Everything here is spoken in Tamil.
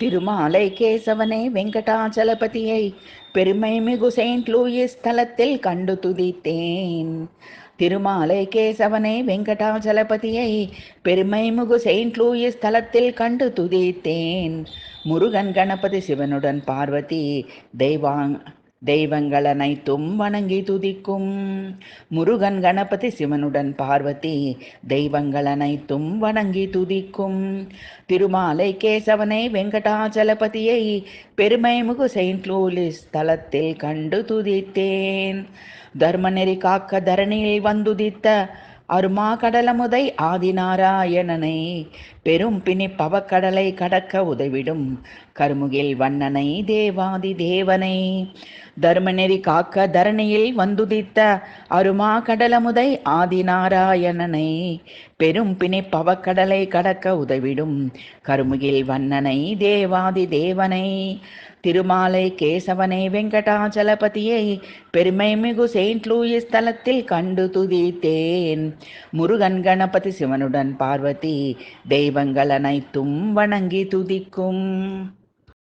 திருமாலை கேசவனை வெங்கடாச்சலபதியை பெருமை மிகு செயின்ட் லூயிஸ் தலத்தில் கண்டு துதித்தேன். திருமாலை கேசவனை வெங்கடாச்சலபதியை பெருமை மிகு செயின்ட் லூயிஸ் தலத்தில் கண்டு துதித்தேன். முருகன் கணபதி சிவனுடன் பார்வதி தெய்வங்கள் அனைத்தும் வணங்கி துதிக்கும். முருகன் கணபதி சிவனுடன் பார்வதி தெய்வங்கள் அனைத்தும் வணங்கி துதிக்கும். திருமாலை கேசவனை வெங்கடாச்சலபதியை பெருமை மிகு செயின்ட் லூயிஸ் தலத்தில் கண்டு துதித்தேன். தர்மநெறி காக்க தரணியில் வந்துதித்த அருமா கடலமுதை ஆதிநாராயணனை பெரும் பிணி பவக்கடலை கடக்க உதவிடும் கருமுகில் வண்ணனை தேவாதி தேவனை. தர்மநெறி காக்க தரணியில் வந்துதித்த அருமா கடலமுதை ஆதிநாராயணனை பெரும் பிணி பவக்கடலை கடக்க உதவிடும் கருமுகில் வண்ணனை தேவாதி தேவனை. திருமாலை கேசவனை வெங்கடாச்சலபதியை பெருமை மிகு செயின்ட் லூயிஸ் தலத்தில் கண்டு துதித்தேன். முருகன் கணபதி சிவனுடன் பார்வதி தெய்வங்கள் அனைத்தும் வணங்கி துதிக்கும்.